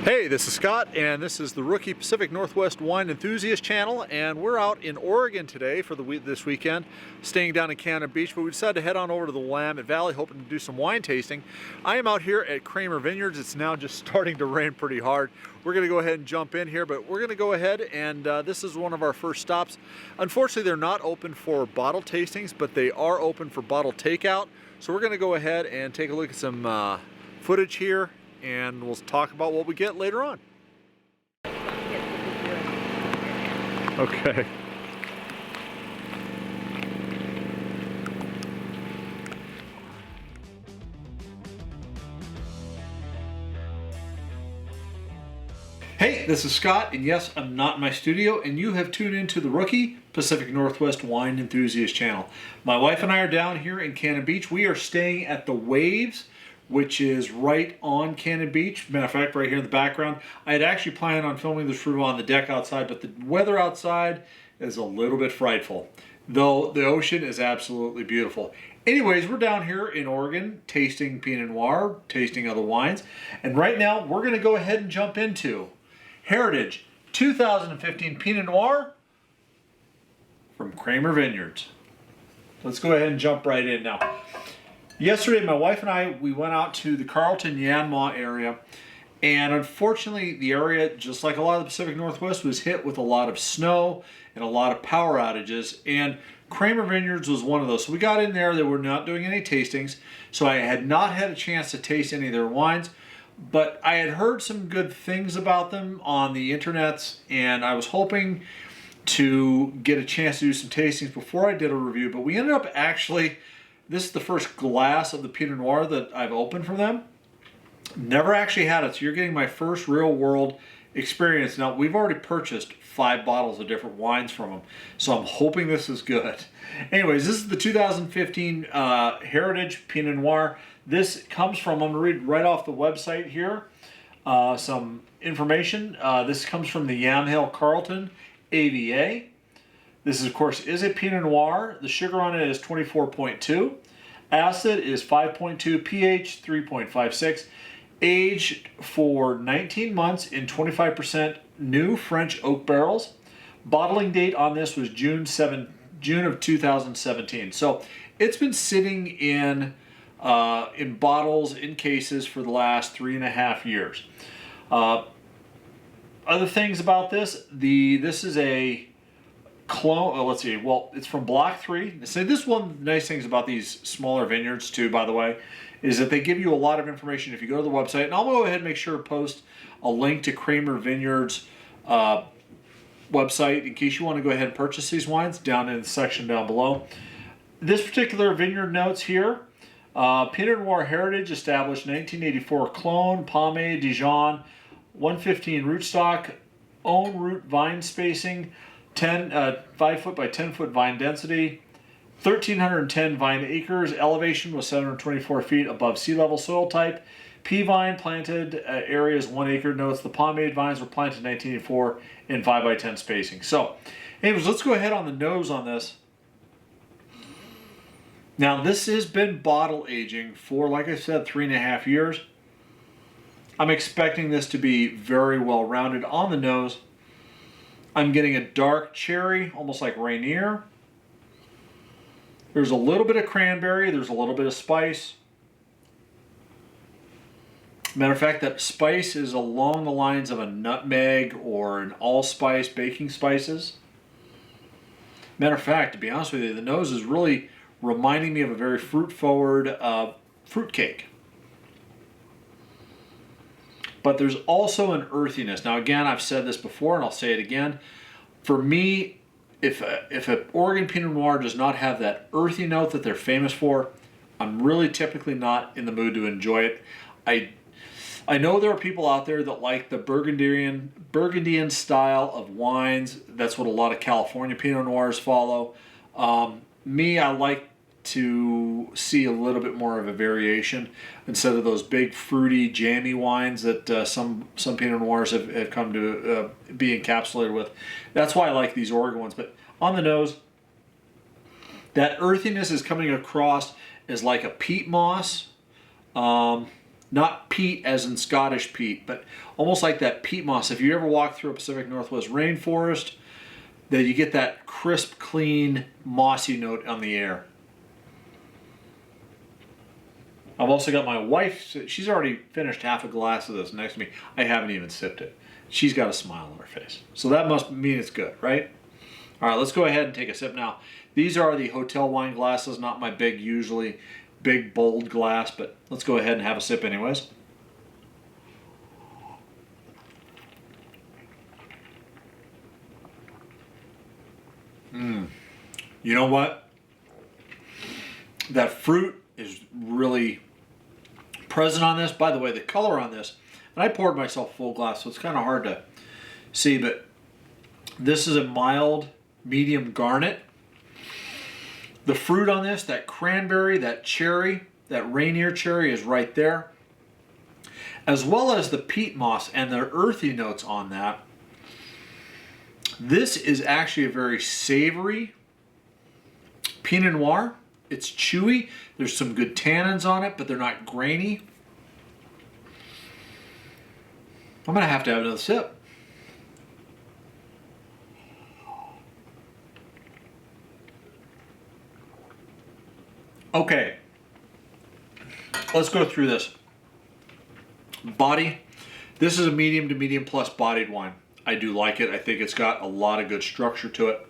Hey, this is Scott, and this is the Rookie Pacific Northwest Wine Enthusiast channel, and we're out in Oregon today for this weekend, staying down in Cannon Beach, but we decided to head on over to the Willamette Valley, hoping to do some wine tasting. I am out here at Kramer Vineyards. It's now just starting to rain pretty hard. We're going to go ahead and jump in here, but we're going to go ahead, and this is one of our first stops. Unfortunately, they're not open for bottle tastings, but they are open for bottle takeout. So we're going to go ahead and take a look at some footage here, and we'll talk about what we get later on. Okay. Hey, this is Scott, and yes, I'm not in my studio, and you have tuned into the Rookie Pacific Northwest Wine Enthusiast channel. My wife and I are down here in Cannon Beach. We are staying at the Waves, which is right on Cannon Beach. Matter of fact, right here in the background. I had actually planned on filming this room on the deck outside, but the weather outside is a little bit frightful, though the ocean is absolutely beautiful. Anyways, we're down here in Oregon tasting Pinot Noir, tasting other wines, and right now we're going to go ahead and jump into Heritage 2015 Pinot Noir from Kramer Vineyards. Let's go ahead and jump right in now. Yesterday, my wife and I, we went out to the Carlton-Yanmar area, and unfortunately, the area, just like a lot of the Pacific Northwest, was hit with a lot of snow and a lot of power outages, and Kramer Vineyards was one of those. So we got in there, they were not doing any tastings, so I had not had a chance to taste any of their wines, but I had heard some good things about them on the internets, and I was hoping to get a chance to do some tastings before I did a review, but we ended up actually... This is the first glass of the Pinot Noir that I've opened from them. Never actually had it, so you're getting my first real world experience. Now, we've already purchased 5 bottles of different wines from them, so I'm hoping this is good. Anyways, this is the 2015 Heritage Pinot Noir. This comes from, I'm going to read right off the website here, some information. This comes from the Yamhill Carlton AVA. This, of course, is a Pinot Noir. The sugar on it is 24.2. Acid is 5.2. pH 3.56. Aged for 19 months in 25% new French oak barrels. Bottling date on this was June of 2017. So it's been sitting in bottles, in cases for the last 3.5 years. Other things about this, this is a clone. Let's see. Well, it's from Block 3. So this is one of the nice things about these smaller vineyards too, by the way, is that they give you a lot of information if you go to the website. And I'll go ahead and make sure to post a link to Kramer Vineyards website in case you want to go ahead and purchase these wines down in the section down below. This particular Vineyard Notes here, Pinot Noir Heritage, established 1984, clone, Pommet, Dijon, 115 rootstock, own root vine spacing, 5 foot by 10 foot vine density, 1,310 vine acres, elevation was 724 feet above sea level, soil type, pea vine planted areas 1 acre. Notes the pomade vines were planted in 1984 in 5 by 10 spacing. So, anyways, let's go ahead on the nose on this. Now, this has been bottle aging for, like I said, 3.5 years. I'm expecting this to be very well rounded on the nose. I'm getting a dark cherry, almost like Rainier. There's a little bit of cranberry. There's a little bit of spice. Matter of fact, that spice is along the lines of a nutmeg or an allspice, baking spices. Matter of fact, to be honest with you, the nose is really reminding me of a very fruit-forward fruit cake. But there's also an earthiness. Now, again, I've said this before, and I'll say it again. For me, if an Oregon Pinot Noir does not have that earthy note that they're famous for, I'm really typically not in the mood to enjoy it. I know there are people out there that like the Burgundian style of wines. That's what a lot of California Pinot Noirs follow. Me, I like to see a little bit more of a variation instead of those big fruity jammy wines that some Pinot Noirs have come to be encapsulated with. That's why I like these Oregon ones. But on the nose, that earthiness is coming across as like a peat moss. Not peat as in Scottish peat, but almost like that peat moss. If you ever walk through a Pacific Northwest rainforest, that you get that crisp, clean, mossy note on the air. I've also got my wife. She's already finished half a glass of this next to me. I haven't even sipped it. She's got a smile on her face. So that must mean it's good, right? All right, let's go ahead and take a sip now. These are the hotel wine glasses, not my usually big, bold glass, but let's go ahead and have a sip anyways. You know what? That fruit is really present on this. By the way, the color on this, and I poured myself a full glass, so it's kind of hard to see, but this is a mild, medium garnet. The fruit on this, that cranberry, that cherry, that Rainier cherry is right there, as well as the peat moss and the earthy notes on that. This is actually a very savory Pinot Noir. It's chewy. There's some good tannins on it, but they're not grainy. I'm going to have another sip. Okay. Let's go through this. Body. This is a medium to medium plus bodied wine. I do like it. I think it's got a lot of good structure to it.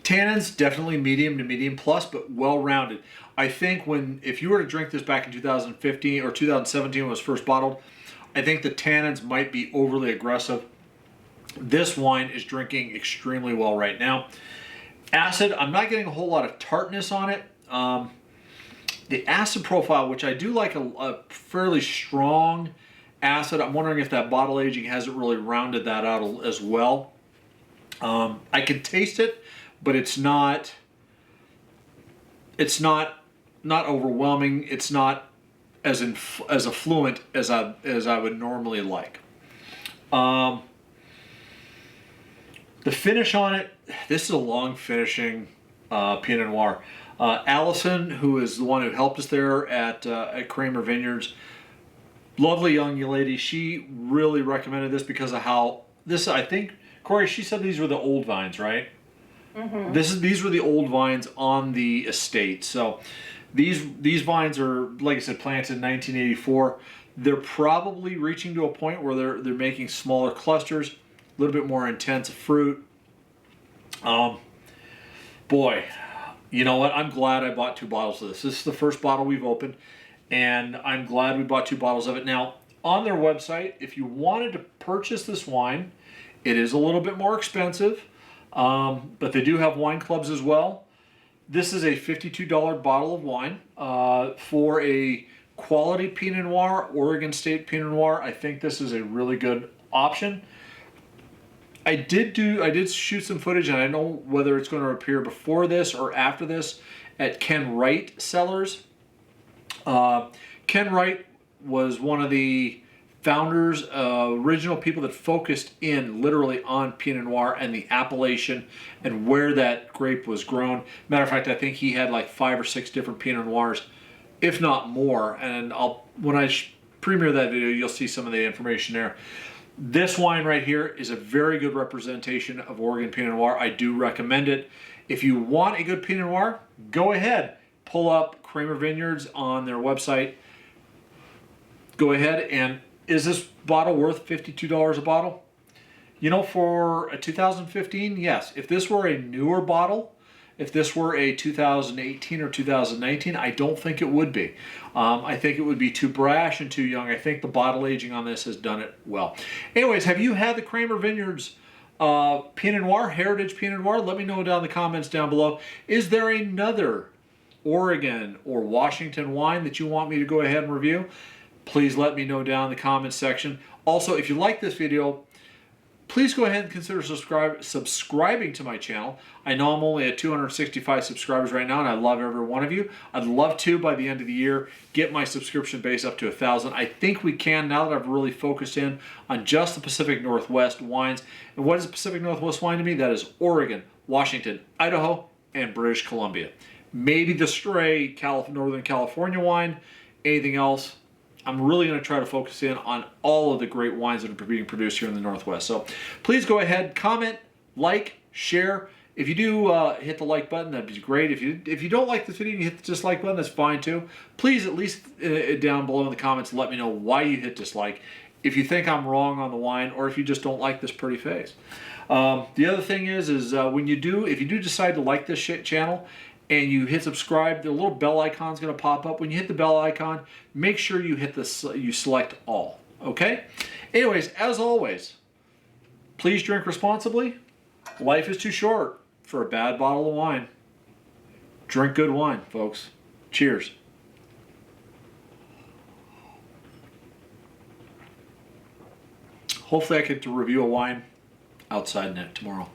Tannins, definitely medium to medium plus, but well-rounded. I think if you were to drink this back in 2015 or 2017 when it was first bottled, I think the tannins might be overly aggressive. This wine is drinking extremely well right now. Acid, I'm not getting a whole lot of tartness on it. The acid profile, which I do like a fairly strong acid, I'm wondering if that bottle aging hasn't really rounded that out as well. I can taste it, but it's not overwhelming. It's not as affluent as I would normally like. The finish on it, this is a long finishing Pinot Noir. Allison, who is the one who helped us there at Kramer Vineyards, lovely young lady. She really recommended this because of how this. I think Corey, she said these were the old vines, right? Mm-hmm. These were the old vines on the estate. So these vines are, like I said, planted in 1984. They're probably reaching to a point where they're making smaller clusters, a little bit more intense fruit. Boy, you know what? I'm glad I bought 2 bottles of this. This is the first bottle we've opened, and I'm glad we bought 2 bottles of it. Now, on their website, if you wanted to purchase this wine, it is a little bit more expensive, but they do have wine clubs as well. This is a $52 bottle of wine for a quality Pinot Noir, Oregon State Pinot Noir. I think this is a really good option. I did shoot some footage, and I don't know whether it's going to appear before this or after this, at Ken Wright Cellars. Ken Wright was one of the founders, original people that focused in literally on Pinot Noir and the appellation and where that grape was grown. Matter of fact, I think he had like 5 or 6 different Pinot Noirs, if not more. And when I premiere that video, you'll see some of the information there. This wine right here is a very good representation of Oregon Pinot Noir. I do recommend it. If you want a good Pinot Noir, go ahead. Pull up Kramer Vineyards on their website. Go ahead, and is this bottle worth $52 a bottle? You know, for a 2015, yes. If this were a newer bottle, if this were a 2018 or 2019, I don't think it would be. I think it would be too brash and too young. I think the bottle aging on this has done it well. Anyways, have you had the Kramer Vineyards Pinot Noir, Heritage Pinot Noir? Let me know down in the comments down below. Is there another Oregon or Washington wine that you want me to go ahead and review? Please let me know down in the comments section. Also, if you like this video, please go ahead and consider subscribing to my channel. I know I'm only at 265 subscribers right now, and I love every one of you. I'd love to, by the end of the year, get my subscription base up to 1,000. I think we can now that I've really focused in on just the Pacific Northwest wines. And what is a Pacific Northwest wine to me? That is Oregon, Washington, Idaho, and British Columbia. Maybe the stray Northern California wine. Anything else, I'm really going to try to focus in on all of the great wines that are being produced here in the Northwest. So please go ahead, comment, like, share. If you do hit the like button, that'd be great. If you don't like this video and you hit the dislike button, that's fine too. Please at least down below in the comments let me know why you hit dislike. If you think I'm wrong on the wine, or if you just don't like this pretty face. The other thing is when you do, if you do decide to like this channel and you hit subscribe, the little bell icon is going to pop up. When you hit the bell icon, make sure you hit you select all. Okay. Anyways, as always, please drink responsibly. Life is too short for a bad bottle of wine. Drink good wine, folks. Cheers. Hopefully I get to review a wine outside net tomorrow.